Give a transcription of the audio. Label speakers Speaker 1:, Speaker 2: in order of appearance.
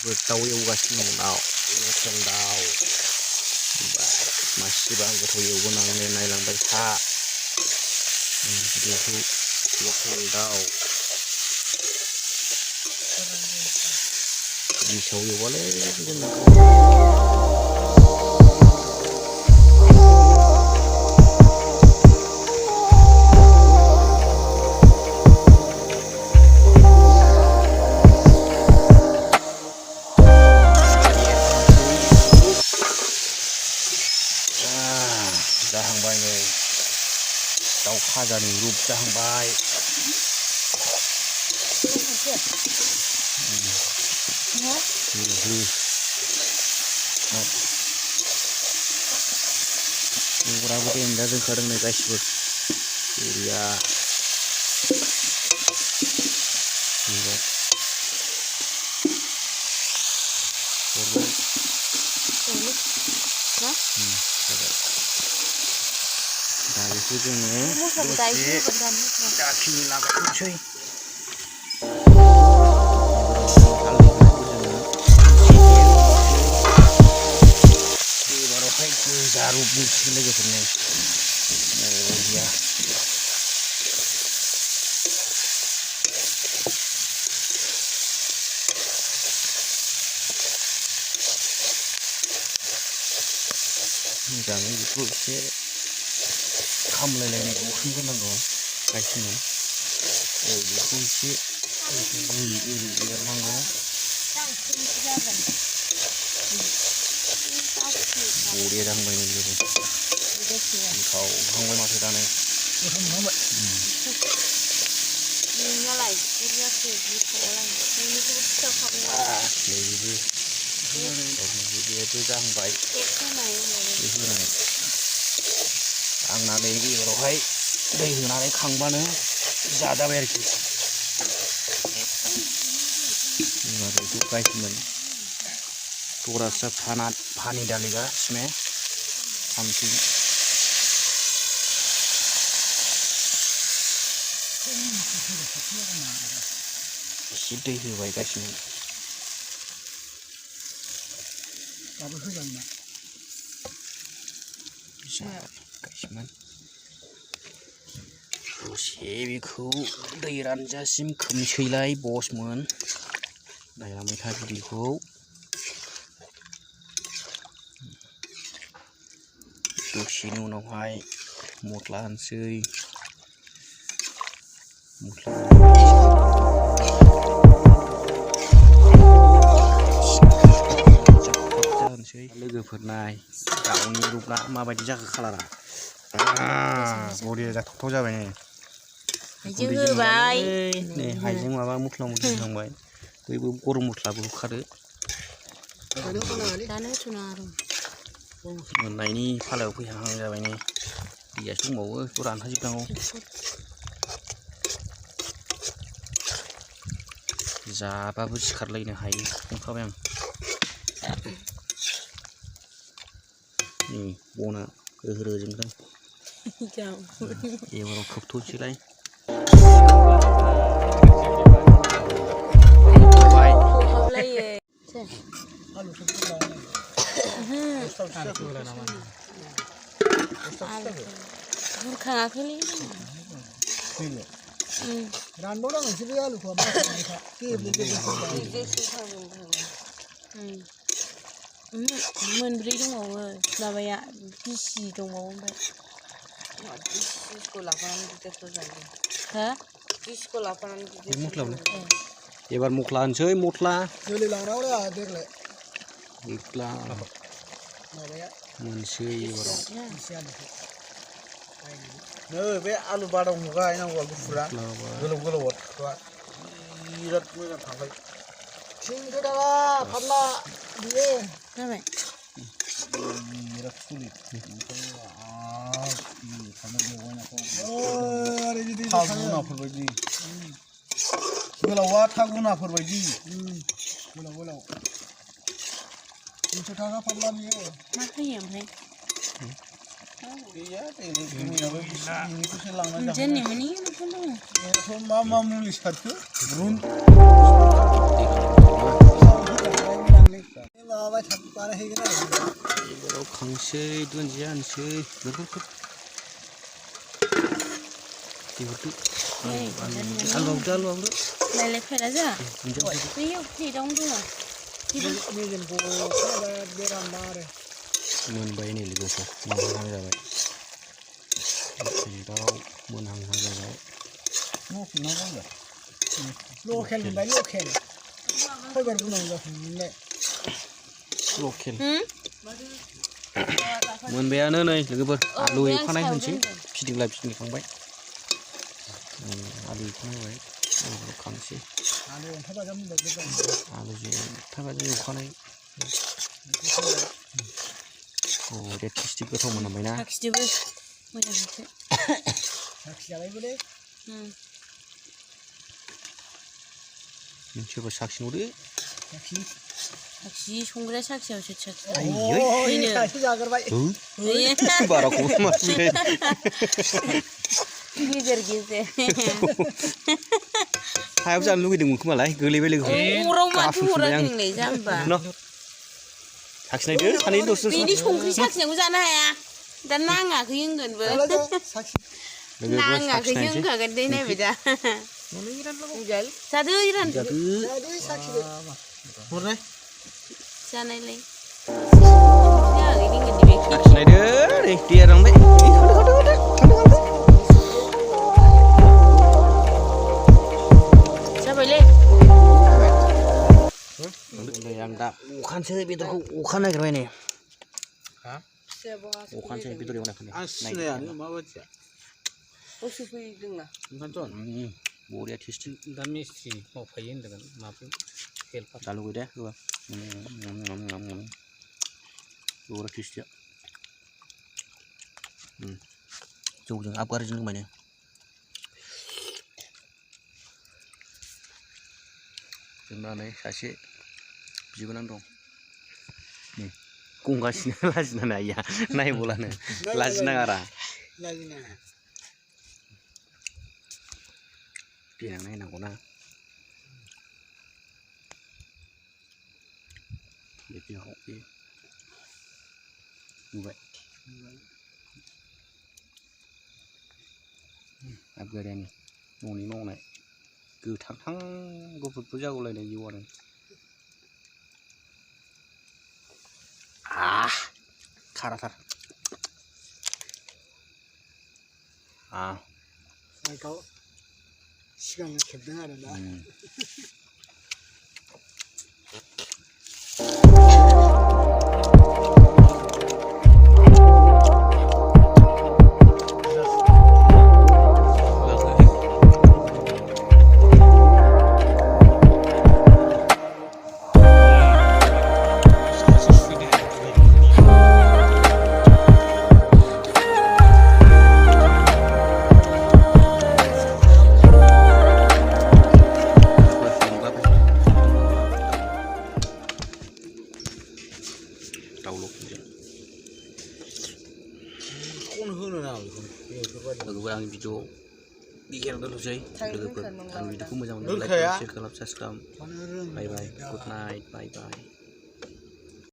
Speaker 1: मानसिफोर दाउ एवगासिनो दं लकेल दाउ मासिबा गोथाव एवगोनांनो नायलांबाय था बेखौ लकेल दाउ गेसाव एवबालै जाहांबाय नै दाउ खाजानि रुप जाहांबाय एवग्राबो देन्दा जोंखादों नै गासिबो एरिया दा बेखौ जोङो दाखिनि लागायनोसै एबारावहाय गोजा रुप मिथिगोन लोगोफोरनो बेबायदिया मोजाङै बेखौ एसे खामलायलायनाय एवखांग्रोनांगौ गासिनो बेखौ एसे एरनांगौ बरिया जाहांबाय नै गोथाव ओंखांबाय माथो दानो बेबो जाहांबाय आंना नै एबारावहाय दै होनानै खांबानो जाजाबाय आरोखि बेखौ गायसिमोन थोड़ा सा पानी डालेगा इसमें समथिंग एसे दै होबाय गासिबो गासिमोन दसे बेखौ दै रानजासिम खोमसैलाय बसमोन नायना मैथा बिदैखौ दसेनि उनावहाय मस्ला होनोसै लोगोफोर नाय दाउनि रुपआ माबायदि जाखो खालारा बरिया जाथावथाव जाबाय नै हाइजें माबा मस्ला मस्लि होनांबाय बैबो गरम मस्लाबो होखादो मोननायनि फालायाव फैहां जाबाय नै दैयासो दंबावो बेखौ रानहोजोबनांगौ जाबाबो सिखारलायनो हायो संखाबाय आं नै बना होजोबदों एबाराव खोबथ'सैलाय
Speaker 2: रानबावनांगौ नोंसोर बे आलुखौ मोनब्रै दंबावो माबाया गिसि दंबावो ओमफ्राय गिसिखौ लाफानानै गिदिरखौ जायो हो गिसिखौ लाफानानै गिदिर
Speaker 1: मस्लायावनो एबार मस्ला होनसै मस्ला
Speaker 2: जोलै लांनांगौ देग्लाय
Speaker 1: मस्ला
Speaker 2: माबाया
Speaker 1: मोनसै एबाराव
Speaker 2: नै बे आलु बादामखौ गायनांगौ गुफुरा गोलाव गोलाव बिराद मोजां थांबाय 300 टाका फारला बियो जाबाय बिराद सुलि थागुनाफोरबायदि गोलावा थागुनाफोरबायदि गोलाव गोलाव 300 टाका फारला बियो मा फैयो ओमफ्राय गैया बेनिखौसो लांनानै जाहैबाय मा मुलि सारखो
Speaker 3: माबाबाय थाब बानायहैगोन आरो
Speaker 1: एबाराव खांसै दुन्दिया होनसै बेफोरखौ बेफोरखौ आलुआवबो
Speaker 2: नायलाय फैला जा बैयाव प्लेटावनो दङ
Speaker 3: मेजेम ग'खाबाय बेरामबा आरो
Speaker 1: मोनबाय नै लोगोफोर मोनहां जाबाय प्लेटाव मोनहां जाबाय
Speaker 3: लकेल मोनबाय लकेल खयबार बुंनांगौ जाखो नोंलाय
Speaker 1: लकेल मोनबायानो नै लोगोफोर आलु एवखानाय होनसै फिदिंखांबाय आलु एवखानाय होबाय खांसै आलुजों थाबाजों एवखानाय अरे टेस्टि गोथाव मोनबायना
Speaker 2: साखिदोबो मोजांसो
Speaker 3: साखिजाबायबोलै
Speaker 1: सोरबा साखिहरदो
Speaker 2: साखि संग्राया साखियावसो साखि
Speaker 3: साखि जाग्रोबाय
Speaker 1: बारा खबर मारबाय
Speaker 2: गेजेर गेजेर
Speaker 1: हायाव जानो लुगैदोंमोन खोमालाय गोलैबाय लोगो
Speaker 2: अराव माथो हरा नोंलाय जाम्बा
Speaker 1: साखिनायदो सानै दसे
Speaker 2: बेनि संख्रि साखिनायखौ जानो हाया दा नाङाखै होनगोनबो नाङाखै होनखागोन दे नायबाय दा जादो इरान
Speaker 1: हरनाय
Speaker 2: जानायलाय
Speaker 1: साखिनायदो नै दैया रानबाय
Speaker 2: जाबायलै
Speaker 1: आं दा अखानोसै बेदरखौ अखा नागिरबाय नै अखानोसै बेदर एवनायखौनो
Speaker 3: आं सिनायानो माबायदिया
Speaker 2: दसे फैदोंना
Speaker 3: ओंखायनोथ'
Speaker 1: बरिया टेस्टि
Speaker 3: दा मिस्ट्रि मावफायो होनदों माबायाव हेल्पार
Speaker 1: जा लुगैदे होबा बरिया टेस्टिया जौजों आबगारिजों लोंबायनो जोंना नै सासे बिबोनां दं नै गंगासिनो लाजिनानै आइया नायबलानो लाजिनाङारा देनां नायनांगौना बिदियाव बे नुबाय आबगारियानि न'नि मावनाय गोथांथां गुफुरफोर जागौलायनाय जिउआनो खाराथार
Speaker 3: साइकआव सिगां खेबदों आरो ना
Speaker 1: लोगोफोर आंनि भिडिअ बिगियान दोनथ'सै लोगोफोर आंनि भिडिअखौ मोजां मोनोब्ला लाइक शेयार खालाम साबसक्राइब बाय बाय गुड नाइट बाय बाय